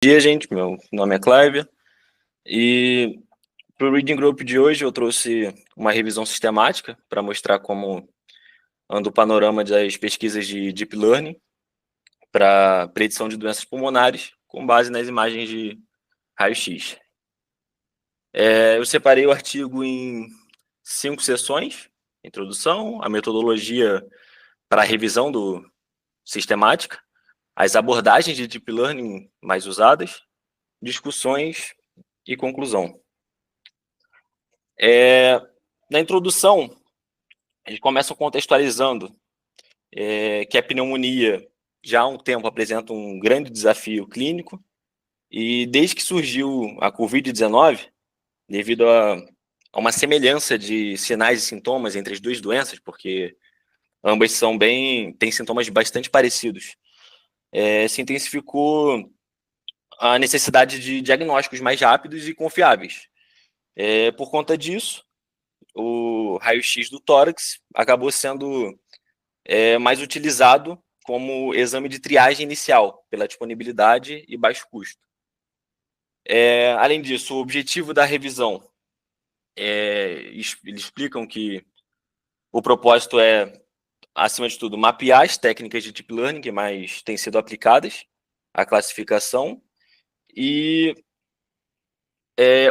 Bom dia, gente. Meu nome é Clive e para o Reading Group de hoje eu trouxe uma revisão sistemática para mostrar como anda o panorama das pesquisas de Deep Learning para predição de doenças pulmonares com base nas imagens de raio-x. Eu separei o artigo em 5 sessões: introdução, a metodologia para a revisão sistemática, as abordagens de Deep Learning mais usadas, discussões e conclusão. Na introdução, eles começam contextualizando que a pneumonia já há um tempo apresenta um grande desafio clínico e desde que surgiu a Covid-19, devido a uma semelhança de sinais e sintomas entre as duas doenças, porque ambas têm sintomas bastante parecidos, se intensificou a necessidade de diagnósticos mais rápidos e confiáveis. Por conta disso, o raio-x do tórax acabou sendo mais utilizado como exame de triagem inicial, pela disponibilidade e baixo custo. Além disso, o objetivo da revisão, eles explicam que o propósito é, acima de tudo, mapear as técnicas de Deep Learning que mais têm sido aplicadas, a classificação, e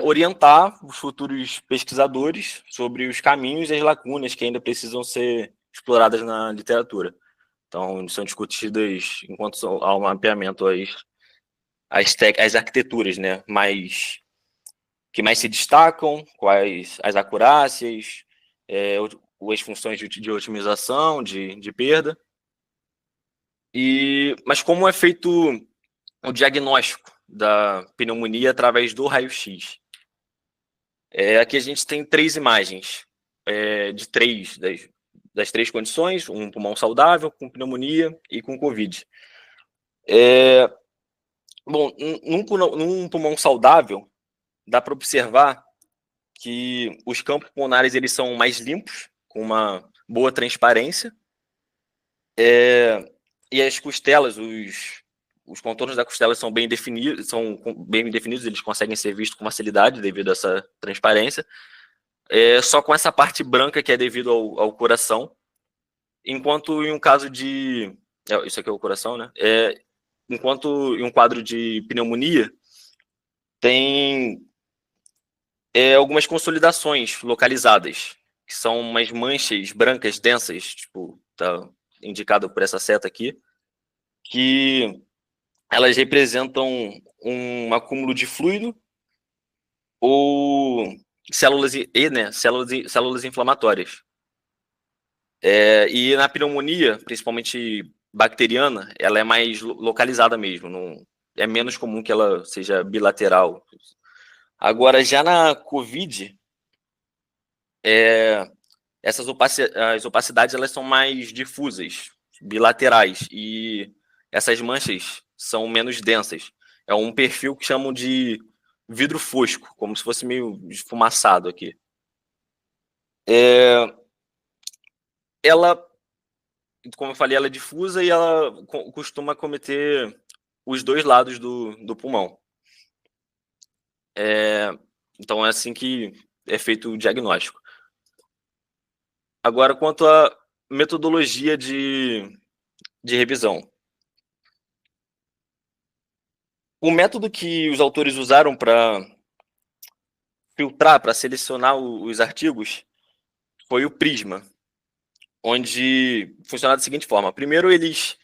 orientar os futuros pesquisadores sobre os caminhos e as lacunas que ainda precisam ser exploradas na literatura. Então, são discutidas, enquanto ao mapeamento, as arquiteturas, né, que mais se destacam, quais as acurácias, as funções de otimização, de perda. Mas como é feito o diagnóstico da pneumonia através do raio-x? Aqui a gente tem 3 imagens das 3 condições: um pulmão saudável, com pneumonia e com Covid. Bom, num pulmão saudável, dá para observar que os campos pulmonares eles são mais limpos, com uma boa transparência, e as costelas, os contornos da costela são bem definidos, eles conseguem ser vistos com facilidade devido a essa transparência, só com essa parte branca que é devido ao coração, enquanto em um caso de... isso aqui é o coração, né? Enquanto em um quadro de pneumonia, tem algumas consolidações localizadas, que são umas manchas brancas densas, tipo, tá indicado por essa seta aqui, que elas representam um acúmulo de fluido ou células inflamatórias. E na pneumonia, principalmente bacteriana, ela é mais localizada mesmo, é menos comum que ela seja bilateral. Agora, já na COVID, as opacidades elas são mais difusas, bilaterais, e essas manchas são menos densas. É um perfil que chamam de vidro fosco, como se fosse meio esfumaçado aqui. Ela, como eu falei, ela é difusa e ela costuma acometer os dois lados do pulmão. Então é assim que é feito o diagnóstico. Agora, quanto à metodologia de revisão. O método que os autores usaram para filtrar, para selecionar os artigos, foi o Prisma, onde funciona da seguinte forma. Primeiro, eles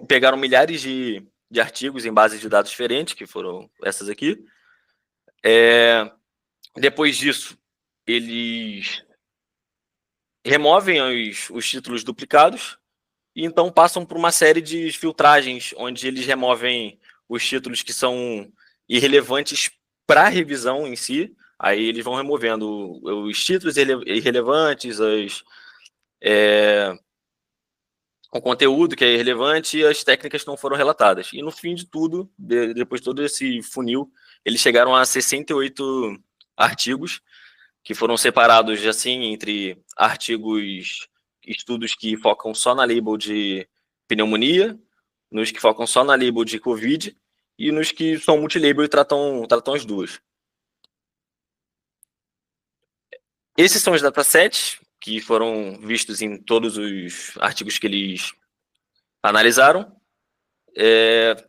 pegaram milhares de artigos em bases de dados diferentes, que foram essas aqui. Depois disso, eles removem os títulos duplicados e então passam por uma série de filtragens, onde eles removem os títulos que são irrelevantes para a revisão em si. Aí eles vão removendo os títulos irrelevantes, o conteúdo que é irrelevante e as técnicas que não foram relatadas. E no fim de tudo, depois de todo esse funil, eles chegaram a 68 artigos, que foram separados assim entre estudos que focam só na label de pneumonia, nos que focam só na label de Covid, e nos que são multilabel e tratam as duas. Esses são os datasets que foram vistos em todos os artigos que eles analisaram.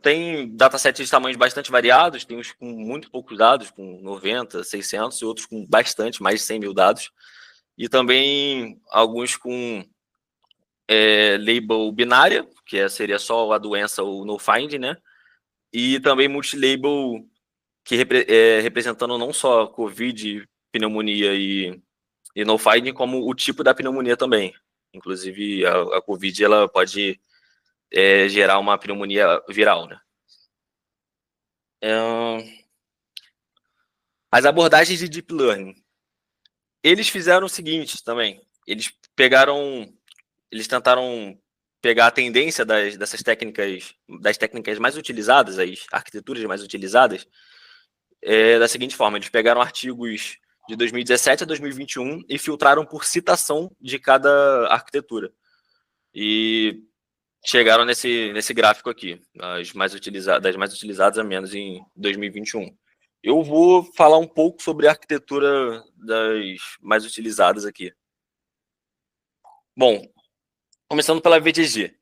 Tem datasets de tamanhos bastante variados, tem uns com muito poucos dados, com 90, 600, e outros com bastante, mais de 100 mil dados. E também alguns com label binária, que seria só a doença ou no find, né? E também multilabel, que representando não só COVID, pneumonia e no find, como o tipo da pneumonia também. Inclusive, a COVID ela pode gerar uma pneumonia viral, né? As abordagens de Deep Learning. Eles fizeram o seguinte também. Eles tentaram pegar a tendência dessas técnicas, das técnicas mais utilizadas, as arquiteturas mais utilizadas, da seguinte forma: eles pegaram artigos de 2017 a 2021 e filtraram por citação de cada arquitetura. E chegaram nesse gráfico aqui, das mais utilizadas a menos em 2021. Eu vou falar um pouco sobre a arquitetura das mais utilizadas aqui. Bom, começando pela VGG.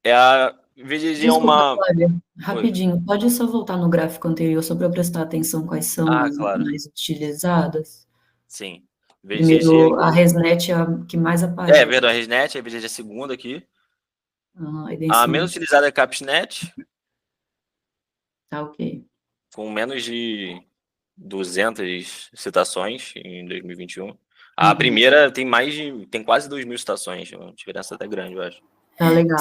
A VGG Desculpa, é uma... Cláudio, rapidinho, pode só voltar no gráfico anterior só para eu prestar atenção quais são as claro. mais utilizadas? Sim. VGG Primeiro, aqui. a ResNet é a que mais aparece. Verdade, a ResNet, a VGG é a segunda aqui. Aí daí A são... menos utilizada é a CapsNet, Tá, ok. com menos de 200 citações em 2021. A primeira tem quase 2.000 citações, uma diferença até grande, eu acho. Tá legal.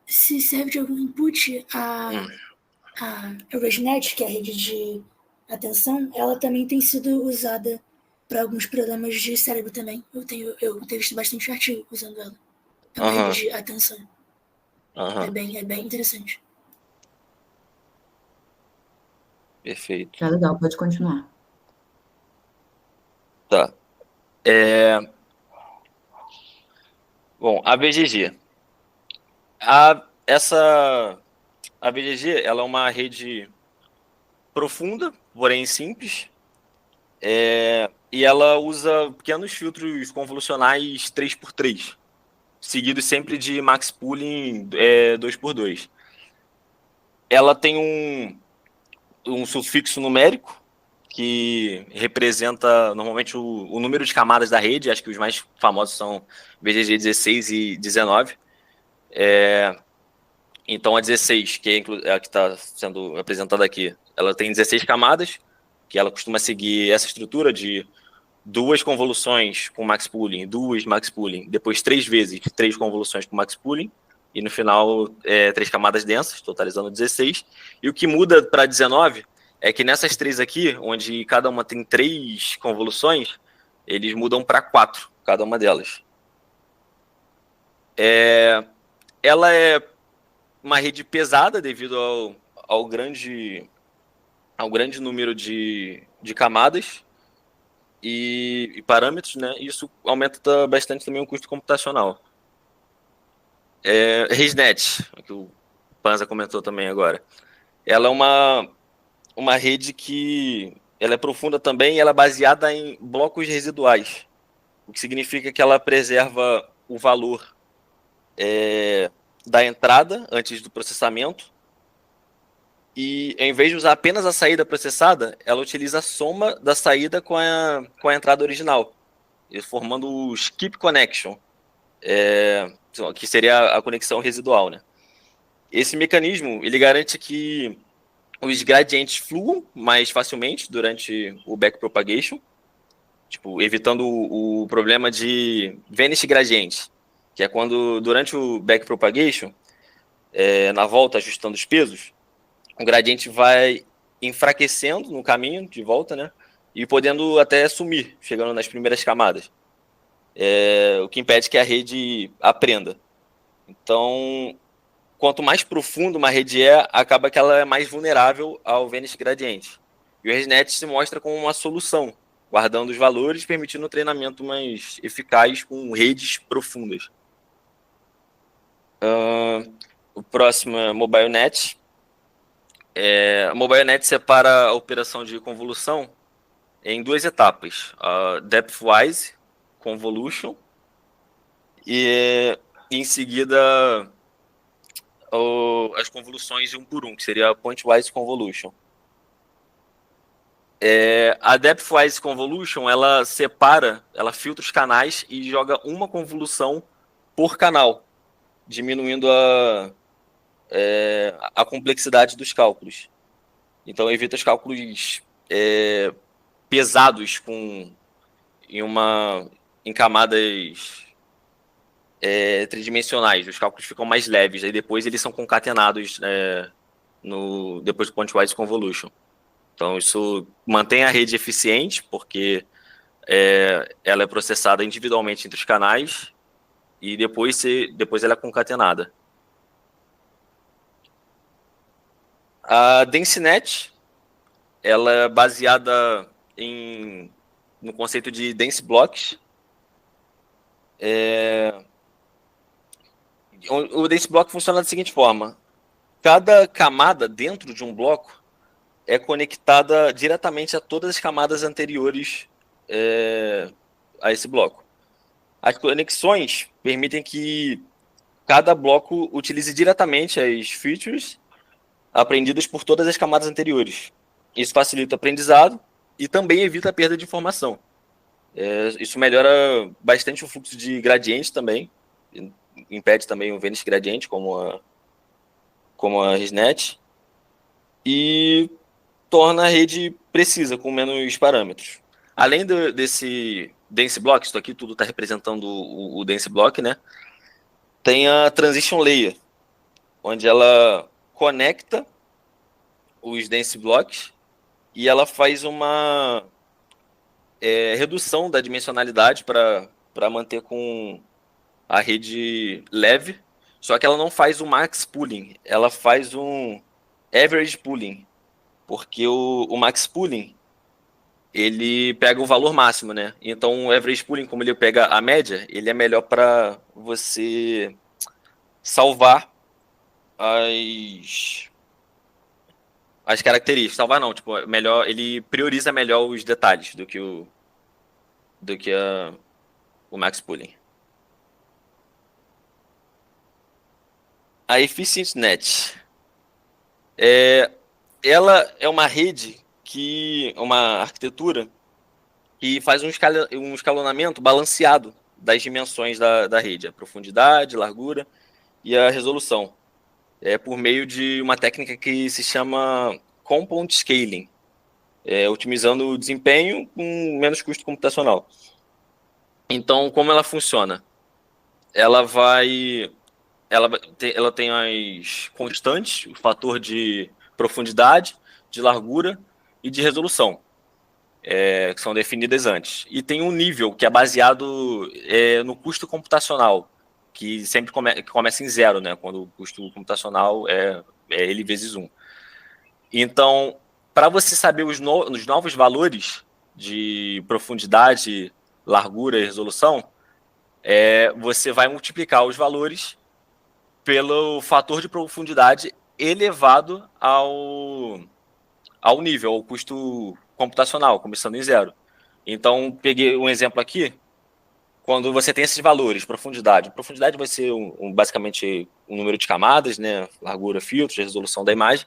Se serve de algum input, a ResNet, que é a rede de atenção, ela também tem sido usada para alguns problemas de cérebro também. Eu tenho visto bastante artigo usando ela. É uma rede de atenção. É bem interessante. Perfeito. Tá legal, pode continuar. Tá. Bom, a BGG. A BGG, ela é uma rede profunda, porém simples, e ela usa pequenos filtros convolucionais 3x3, seguidos sempre de max pooling 2x2. Ela tem um sufixo numérico que representa normalmente o número de camadas da rede. Acho que os mais famosos são BGG 16 e 19. Então a 16, que é a que está sendo apresentada aqui, ela tem 16 camadas, que ela costuma seguir essa estrutura de 2 convoluções com max pooling, 2 max pooling, depois 3 vezes 3 convoluções com max pooling, e no final 3 camadas densas, totalizando 16. E o que muda para 19 é que nessas 3 aqui, onde cada uma tem 3 convoluções, eles mudam para 4, cada uma delas. Ela é uma rede pesada devido ao grande número de camadas e parâmetros, né? Isso aumenta bastante também o custo computacional. ResNet, que o Panza comentou também agora. Ela é uma rede que ela é profunda também, e ela é baseada em blocos residuais, o que significa que ela preserva o valor da entrada antes do processamento, e em vez de usar apenas a saída processada, ela utiliza a soma da saída com a entrada original, formando o skip connection, que seria a conexão residual, né? Esse mecanismo ele garante que os gradientes fluam mais facilmente durante o backpropagation, evitando o problema de vanish gradient, que é quando durante o backpropagation, na volta ajustando os pesos, o gradiente vai enfraquecendo no caminho de volta, né? E podendo até sumir, chegando nas primeiras camadas. O que impede que a rede aprenda. Então, quanto mais profundo uma rede acaba que ela é mais vulnerável ao Vanish Gradient. E o ResNet se mostra como uma solução, guardando os valores, permitindo um treinamento mais eficaz com redes profundas. O próximo é MobileNet. A MobileNet separa a operação de convolução em duas etapas: a Depthwise Convolution e em seguida as convoluções um por um, que seria a Pointwise Convolution. A Depthwise Convolution, ela separa, ela filtra os canais e joga uma convolução por canal, diminuindo a complexidade dos cálculos. Então evita os cálculos pesados em camadas tridimensionais. Os cálculos ficam mais leves, aí depois eles são concatenados depois do Pointwise Convolution. Então isso mantém a rede eficiente, porque ela é processada individualmente entre os canais e depois ela é concatenada. A DenseNet, ela é baseada no conceito de dense blocks. O dense block funciona da seguinte forma: cada camada dentro de um bloco é conectada diretamente a todas as camadas anteriores a esse bloco. As conexões permitem que cada bloco utilize diretamente as features aprendidas por todas as camadas anteriores. Isso facilita o aprendizado e também evita a perda de informação. Isso melhora bastante o fluxo de gradiente também, impede também o Venice gradiente, como a ResNet, e torna a rede precisa, com menos parâmetros. Além desse dense block, isso aqui tudo está representando o dense block, né? Tem a transition layer, onde ela conecta os dense blocks e ela faz uma redução da dimensionalidade para manter com a rede leve, só que ela não faz o max pooling, ela faz um average pooling, porque o max pooling ele pega o valor máximo, né? Então o average pooling, como ele pega a média, ele é melhor para você salvar as características. Salvar não, tipo, melhor, ele prioriza melhor os detalhes do que o max pooling. A EfficientNet. Ela é uma rede uma arquitetura que faz um escalonamento balanceado das dimensões da rede, a profundidade, a largura e a resolução, por meio de uma técnica que se chama Compound Scaling, otimizando o desempenho com menos custo computacional. Então, como ela funciona? Ela tem as constantes, o fator de profundidade, de largura e de resolução, que são definidas antes. E tem um nível que é baseado no custo computacional, que sempre começa em zero, né? Quando o custo computacional é ele vezes 1. Então, para você saber os novos valores de profundidade, largura e resolução, você vai multiplicar os valores pelo fator de profundidade elevado ao nível, ao custo computacional, começando em zero. Então, peguei um exemplo aqui. Quando você tem esses valores, profundidade vai ser basicamente um número de camadas, né? Largura, filtros, resolução da imagem.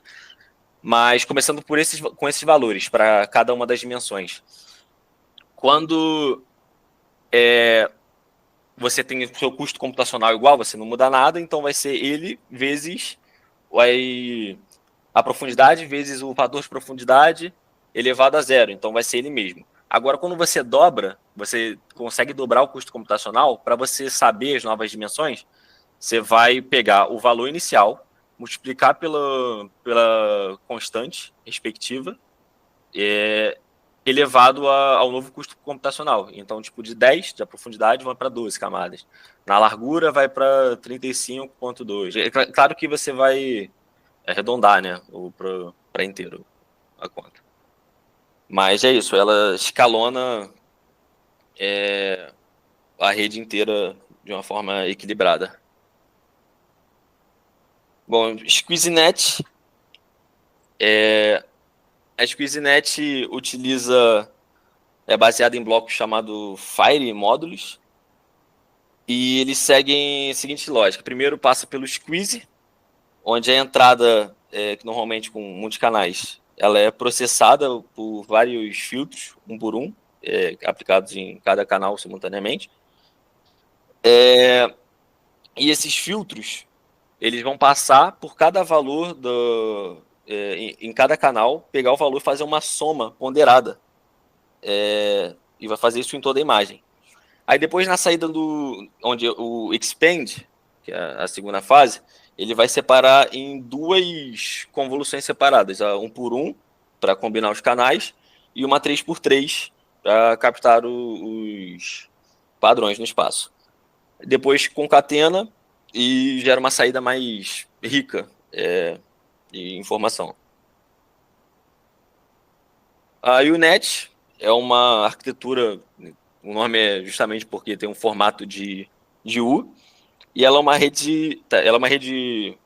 Mas começando com esses valores para cada uma das dimensões. Quando você tem o seu custo computacional igual, você não muda nada, então vai ser ele vezes a profundidade vezes o fator de profundidade elevado a zero, então vai ser ele mesmo. Agora, quando você dobra, você consegue dobrar o custo computacional. Para você saber as novas dimensões, você vai pegar o valor inicial, multiplicar pela constante respectiva, elevado ao novo custo computacional. Então, tipo, de 10 da profundidade vai para 12 camadas. Na largura vai para 35,2. Claro que você vai arredondar, né? Para inteiro a conta. Mas é isso, ela escalona a rede inteira de uma forma equilibrada. Bom, SqueezeNet A SqueezeNet é baseada em blocos chamado Fire Módulos, e eles seguem a seguinte lógica. Primeiro passa pelo Squeeze, onde a entrada, que normalmente com muitos canais, ela é processada por vários filtros, um por um, aplicados em cada canal simultaneamente. E esses filtros, eles vão passar por cada valor em cada canal, pegar o valor e fazer uma soma ponderada. E vai fazer isso em toda a imagem. Aí depois, na saída onde o Expand, que é a segunda fase, ele vai separar em duas convoluções separadas, a 1 por 1 para combinar os canais e uma 3 por 3 para captar os padrões no espaço. Depois concatena e gera uma saída mais rica de informação. A UNet é uma arquitetura, o nome é justamente porque tem um formato de U, e ela é uma rede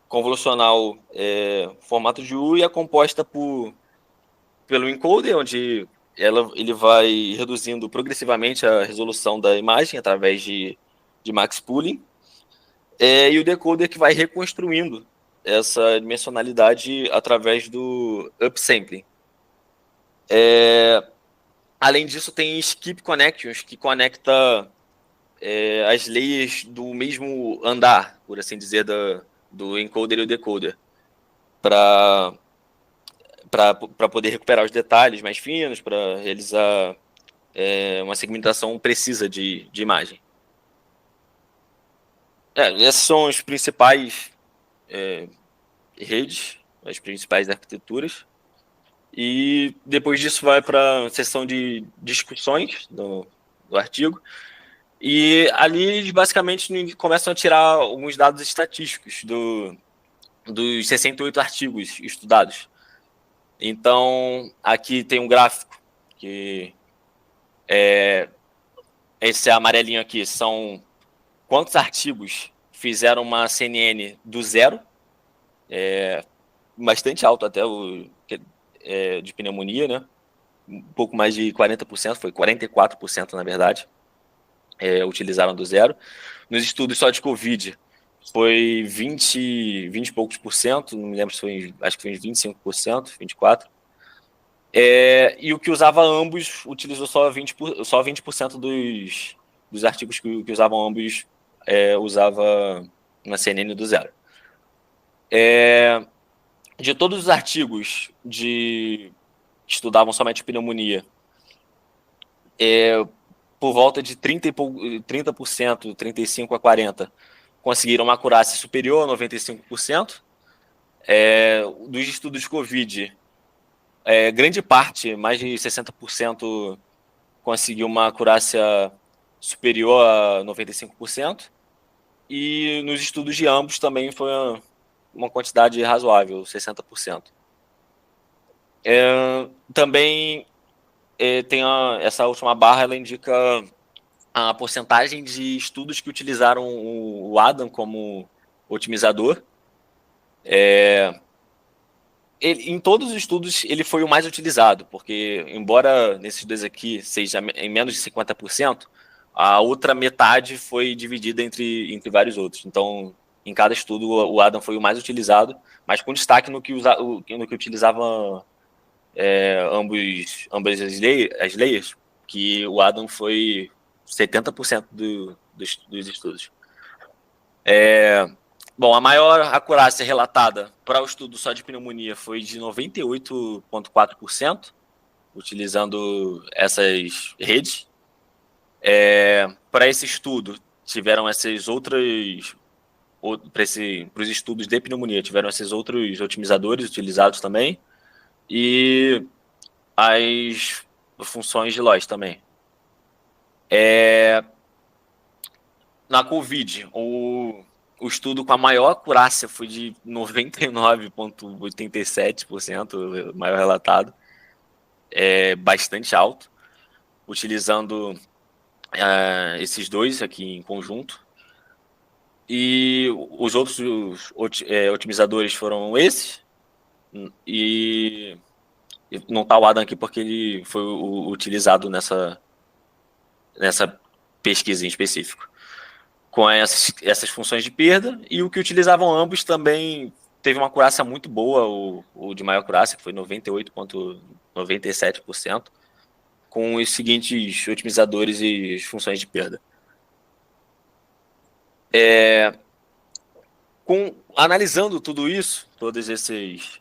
convolucional formato de U, e é composta pelo encoder, onde ele vai reduzindo progressivamente a resolução da imagem através de max pooling, e o decoder, que vai reconstruindo essa dimensionalidade através do upsampling. Além disso, tem skip connections, que conecta as layers do mesmo andar, por assim dizer, do encoder e o decoder, para poder recuperar os detalhes mais finos, para realizar uma segmentação precisa de imagem. Essas são as principais redes, as principais arquiteturas. E depois disso vai para a seção de discussões do artigo. E ali eles basicamente começam a tirar alguns dados estatísticos dos 68 artigos estudados. Então, aqui tem um gráfico, que esse amarelinho aqui são quantos artigos fizeram uma CNN do zero, bastante alto até de pneumonia, né? Um pouco mais de 40%, foi 44% na verdade, utilizaram do zero. Nos estudos só de Covid, foi 20 e poucos por cento, não me lembro se foi, acho que foi uns 25%, 24%. E o que usava ambos utilizou só 20% dos artigos que usavam ambos usava uma CNN do zero. De todos os artigos que estudavam somente pneumonia, por volta de 30%, 35% a 40%, conseguiram uma acurácia superior a 95%. Dos estudos de Covid, grande parte, mais de 60%, conseguiu uma acurácia superior a 95%. E nos estudos de ambos também foi uma quantidade razoável, 60%. Também tem essa última barra, ela indica a porcentagem de estudos que utilizaram o Adam como otimizador. Em todos os estudos ele foi o mais utilizado, porque embora nesses dois aqui seja em menos de 50%, a outra metade foi dividida entre vários outros. Então, em cada estudo, o Adam foi o mais utilizado, mas com destaque no que utilizava ambas as layers, que o Adam foi 70% dos estudos. Bom, a maior acurácia relatada para o estudo só de pneumonia foi de 98,4%, utilizando essas redes. Para esse estudo, tiveram essas outras... Para os estudos de pneumonia, tiveram esses outros otimizadores utilizados também. E as funções de Loess também. Na COVID, o estudo com a maior acurácia foi de 99,87%, o maior relatado. Bastante alto, utilizando esses dois aqui em conjunto. E os outros otimizadores foram esses. E não está o Adam aqui porque ele foi utilizado nessa pesquisa em específico, com essas funções de perda, e o que utilizavam ambos também teve uma acurácia muito boa, o de maior acurácia, que foi 98,97%, com os seguintes otimizadores e funções de perda. Analisando tudo isso, todos esses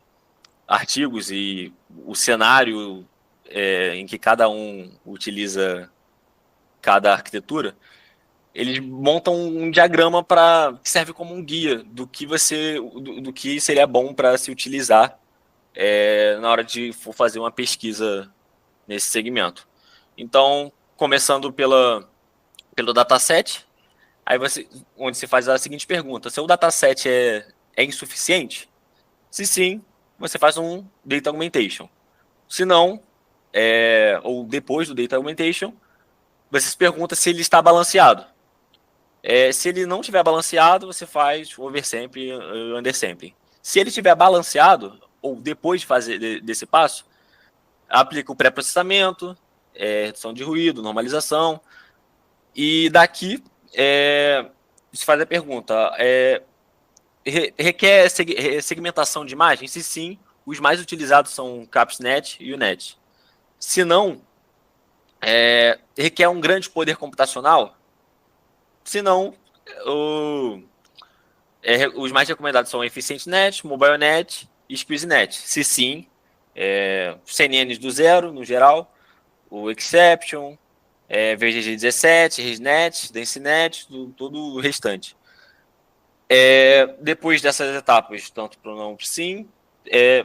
artigos e o cenário em que cada um utiliza cada arquitetura, eles montam um diagrama que serve como um guia do que seria bom para se utilizar na hora de for fazer uma pesquisa nesse segmento. Então, começando pelo dataset, onde se faz a seguinte pergunta: se o dataset é insuficiente? Se sim, você faz um data augmentation. Se não, ou depois do data augmentation, você se pergunta se ele está balanceado. Se ele não estiver balanceado, você faz oversampling e undersampling. Se ele estiver balanceado, ou depois de fazer desse passo, aplica o pré-processamento, redução de ruído, normalização, e daqui se faz a pergunta: requer segmentação de imagem? Se sim, os mais utilizados são o CapsNet e o NET. Se não, requer um grande poder computacional? Se não, os mais recomendados são o EfficientNet, MobileNet e SqueezeNet. Se sim, CNNs do zero, no geral, o Exception, VGG17, ResNet, DenseNet, todo o restante. Depois dessas etapas, tanto para o não sim,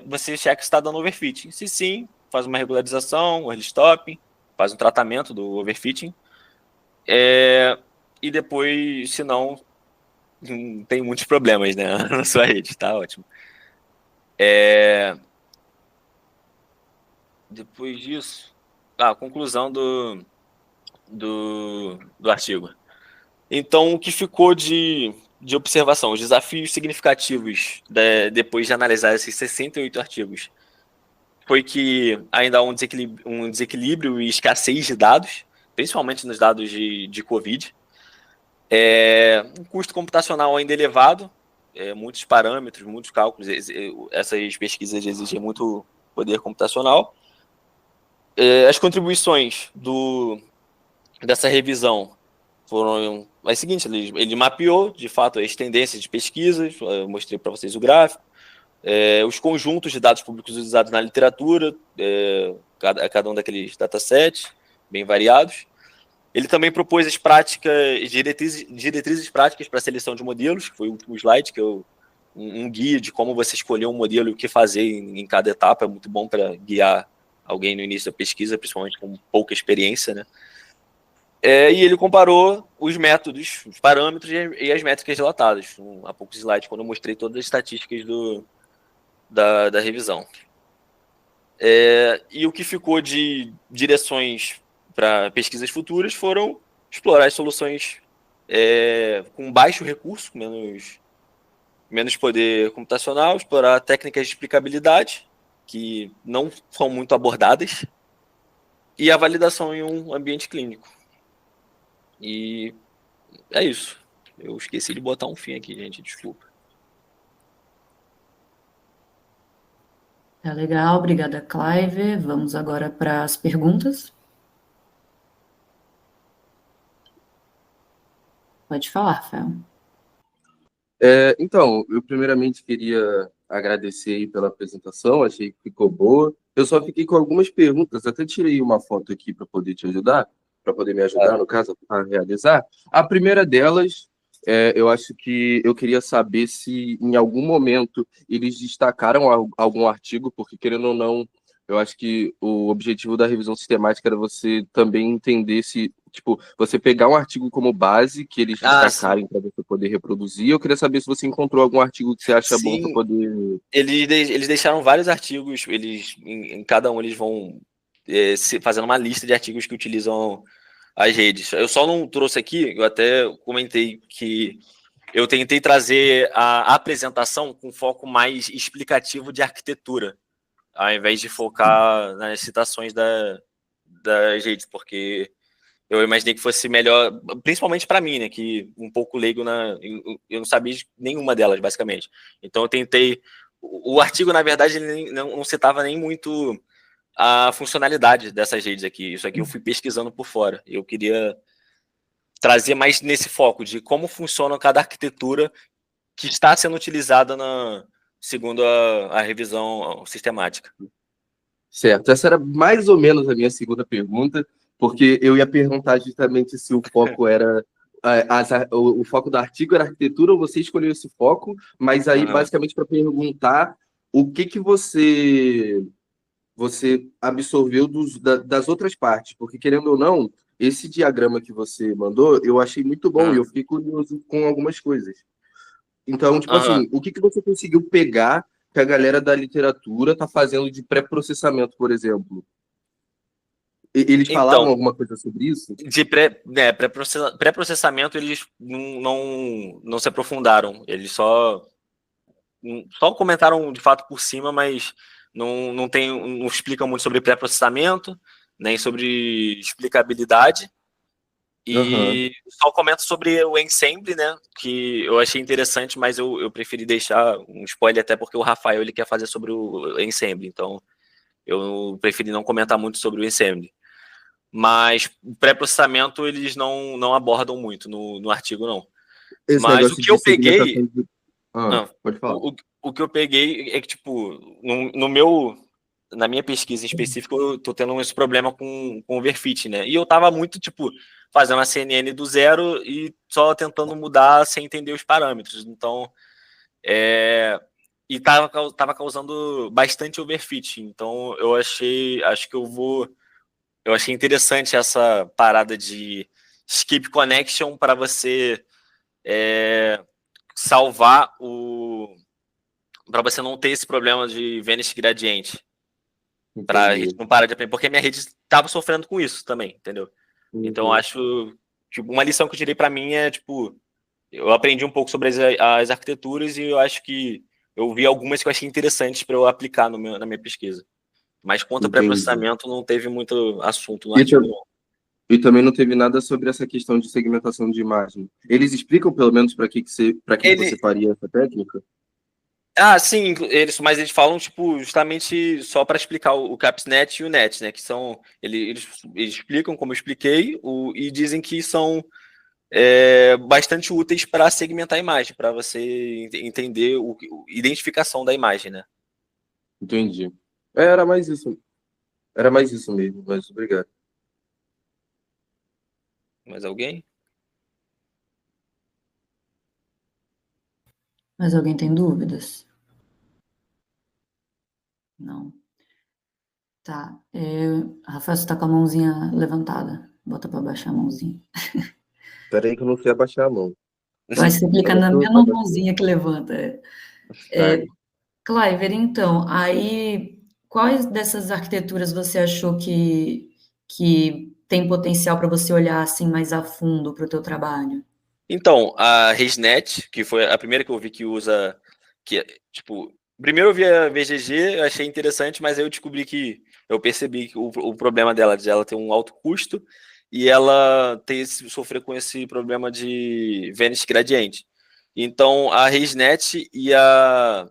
você checa se está dando overfitting. Se sim, faz uma regularização, early stopping, faz um tratamento do overfitting. E depois, se não, tem muitos problemas, né, na sua rede, tá ótimo. Depois disso, a conclusão do artigo. Então, o que ficou de observação, os desafios significativos depois de analisar esses 68 artigos, foi que ainda há um desequilíbrio e escassez de dados, principalmente nos dados de Covid. Um custo computacional ainda elevado, muitos parâmetros, muitos cálculos, essas pesquisas exigem muito poder computacional. As contribuições dessa revisão foram as seguintes: ele mapeou, de fato, as tendências de pesquisas, eu mostrei para vocês o gráfico, os conjuntos de dados públicos usados na literatura, cada um daqueles datasets, bem variados. Ele também propôs as práticas, diretrizes práticas para a seleção de modelos, que foi o último slide, que é um guia de como você escolher um modelo e o que fazer em cada etapa. É muito bom para guiar alguém no início da pesquisa, principalmente com pouca experiência, né? E ele comparou os métodos, os parâmetros e as métricas relatadas. Há poucos slides, quando eu mostrei todas as estatísticas da revisão. E o que ficou de direções para pesquisas futuras foram explorar as soluções com baixo recurso, menos poder computacional, explorar técnicas de explicabilidade, que não são muito abordadas, e a validação em um ambiente clínico. E é isso. Eu esqueci de botar um fim aqui, gente, desculpa. Tá legal, obrigada, Clive. Vamos agora para as perguntas. Pode falar, Rafael. Então, eu primeiramente queria agradecer aí pela apresentação, achei que ficou boa. Eu só fiquei com algumas perguntas, até tirei uma foto aqui para poder te ajudar, para poder me ajudar, no caso, a realizar. A primeira delas, eu acho que eu queria saber se em algum momento eles destacaram algum artigo, porque querendo ou não, eu acho que o objetivo da revisão sistemática era você também entender se, tipo, você pegar um artigo como base, que eles destacarem para você poder reproduzir. Eu queria saber se você encontrou algum artigo que você acha bom para poder... Eles deixaram vários artigos, em cada um eles vão fazendo uma lista de artigos que utilizam as redes. Eu só não trouxe aqui, eu até comentei que eu tentei trazer a apresentação com foco mais explicativo de arquitetura, ao invés de focar nas citações das redes, porque eu imaginei que fosse melhor, principalmente para mim, né, que um pouco leigo eu não sabia de nenhuma delas, basicamente. Então eu tentei, o artigo, na verdade, ele não citava nem muito a funcionalidade dessas redes aqui. Isso aqui eu fui pesquisando por fora. Eu queria trazer mais nesse foco de como funciona cada arquitetura que está sendo utilizada segundo a revisão sistemática. Certo. Essa era mais ou menos a minha segunda pergunta, porque eu ia perguntar justamente se o foco era o foco do artigo era arquitetura ou você escolheu esse foco, mas aí basicamente para perguntar o que você absorveu das outras partes, porque querendo ou não, esse diagrama que você mandou, eu achei muito bom e eu fiquei curioso com algumas coisas. Então, tipo assim, o que você conseguiu pegar que a galera da literatura está fazendo de pré-processamento, por exemplo? Eles falavam alguma coisa sobre isso? De pré-processamento, eles não se aprofundaram. Eles só comentaram, de fato, por cima, mas não explicam muito sobre pré-processamento, nem sobre explicabilidade. E só comento sobre o Ensemble, né? Que eu achei interessante, mas eu preferi deixar um spoiler, até porque o Rafael ele quer fazer sobre o Ensemble. Então, eu preferi não comentar muito sobre o Ensemble. Mas o pré-processamento eles não abordam muito no artigo, não. Mas o que eu peguei. Pode falar. O que eu peguei é que, tipo, na minha pesquisa em específico, eu tô tendo esse problema com overfit, né? E eu tava muito, tipo, fazendo a CNN do zero e só tentando mudar sem entender os parâmetros. Então, e tava causando bastante overfit. Então, eu achei interessante essa parada de skip connection para você salvar para você não ter esse problema de vanish gradiente. Para a rede não parar de aprender, porque a minha rede estava sofrendo com isso também, entendeu? Então, acho tipo, uma lição que eu tirei para mim é, tipo, eu aprendi um pouco sobre as arquiteturas e eu acho que eu vi algumas que eu achei interessantes para eu aplicar na minha pesquisa. Mas quanto ao pré-processamento, não teve muito assunto no artigo, não. E também não teve nada sobre essa questão de segmentação de imagem. Eles explicam, pelo menos, para que você faria essa técnica? Sim, mas eles falam, tipo, justamente só para explicar o CapsNet e o NET, né? Que são. Eles explicam, como eu expliquei, e dizem que são bastante úteis para segmentar a imagem, para você entender a identificação da imagem, né? Entendi. Era mais isso. Era mais isso mesmo, mas obrigado. Mais alguém? Mas alguém tem dúvidas? Não. Tá. Rafael, você está com a mãozinha levantada. Bota para baixar a mãozinha. Espera aí que eu não sei abaixar a mão. Mas você clica na mesma mãozinha que levanta. Cliver, então, aí, quais dessas arquiteturas você achou que tem potencial para você olhar assim mais a fundo para o teu trabalho? Então, a ResNet, que foi a primeira que eu vi que usa, tipo, primeiro eu vi a VGG, eu achei interessante, mas aí eu percebi que o problema dela, de ela ter um alto custo e ela sofrer com esse problema de Vanish gradiente. Então, a ResNet e a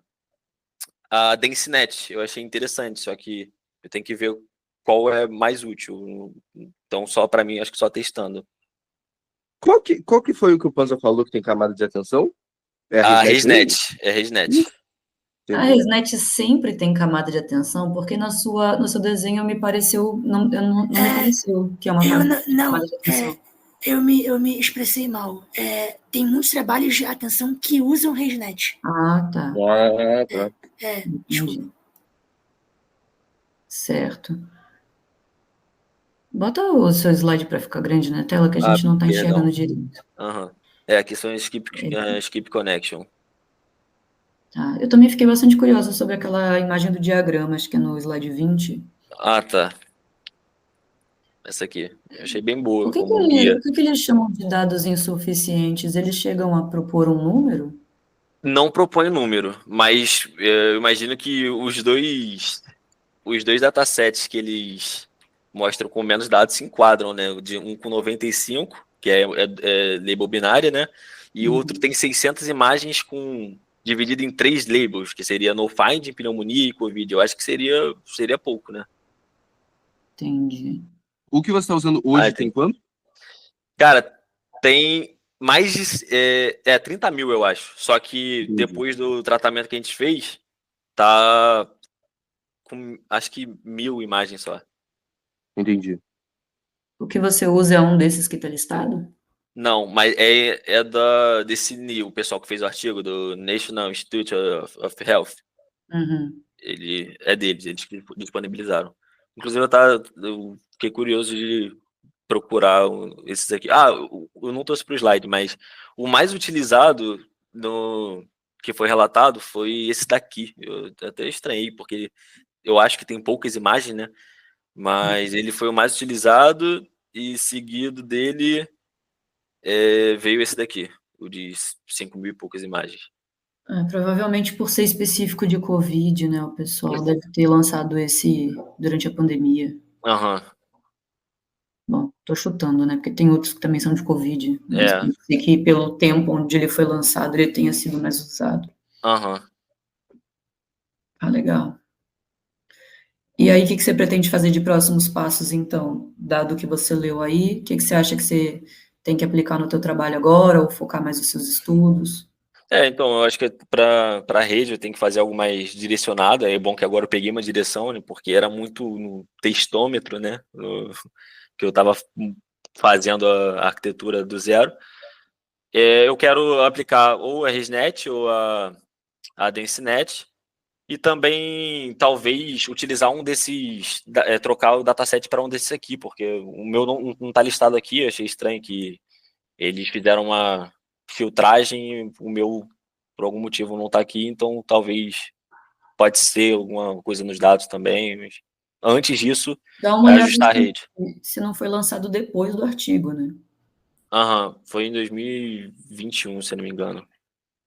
DenseNet eu achei interessante, só que eu tenho que ver qual é mais útil. Então, só para mim, acho que só testando. Qual que foi o que o Panza falou que tem camada de atenção? A ResNet. É a ResNet. A ResNet sempre tem camada de atenção, porque no seu desenho me pareceu, não me pareceu que é uma camada de atenção. Eu me expressei mal. Tem muitos trabalhos de atenção que usam ResNet. Tá. Desculpa. Certo. Bota o seu slide para ficar grande na tela, que a gente não está enxergando direito. Aqui são skip connection. Tá. Eu também fiquei bastante curiosa sobre aquela imagem do diagrama, acho que é no slide 20. Tá. essa aqui. Eu achei bem boa O que que, como guia. o que que eles chamam de dados insuficientes? Eles chegam a propor um número? Não propõe número, mas eu imagino que os dois datasets que eles mostram com menos dados se enquadram, né? De um com 95, que é label binária, né? E o outro tem 600 imagens dividido em 3 labels, que seria no find, pneumonia e covid. Eu acho que seria pouco, né? Entendi. O que você está usando hoje tem quanto? Cara, tem mais de 30 mil, eu acho. Só que Entendi. depois do tratamento que a gente fez, tá com acho que 1000 imagens só. Entendi. O que você usa é um desses que está listado? Não, mas desse NIL, o pessoal que fez o artigo do National Institute of Health. Uhum. Ele é deles, eles que disponibilizaram. Inclusive, eu fiquei curioso de procurar esses aqui. Eu não trouxe para o slide, mas o mais utilizado que foi relatado foi esse daqui. Eu até estranhei, porque eu acho que tem poucas imagens, né? Mas ele foi o mais utilizado e seguido dele veio esse daqui, o de 5 mil e poucas imagens. Provavelmente por ser específico de Covid, né? O pessoal deve ter lançado esse durante a pandemia. Aham. Bom, tô chutando, né? Porque tem outros que também são de Covid. Mas É. pode ser que pelo tempo onde ele foi lançado, ele tenha sido mais usado. Aham. Legal. E aí, o que você pretende fazer de próximos passos, então? Dado o que você leu aí, o que você acha que você tem que aplicar no teu trabalho agora, ou focar mais nos seus estudos? Então, eu acho que para a rede eu tenho que fazer algo mais direcionado. É bom que agora eu peguei uma direção, né? Porque era muito no textômetro, né? Que eu estava fazendo a arquitetura do zero. Eu quero aplicar ou a ResNet ou a DenseNet. E também, talvez, utilizar um desses, trocar o dataset para um desses aqui, porque o meu não está listado aqui. Eu achei estranho que eles fizeram uma filtragem, o meu, por algum motivo, não está aqui, então talvez pode ser alguma coisa nos dados também, mas antes disso, Dá uma olhada ajustar a rede. se não foi lançado depois do artigo, né? Foi em 2021, se eu não me engano.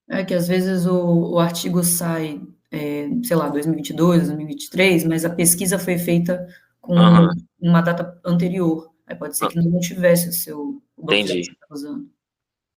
É que às vezes o artigo sai, sei lá, 2022, 2023, mas a pesquisa foi feita com uma data anterior. Aí pode ser que não tivesse o bloco de dados Entendi. que você está usando.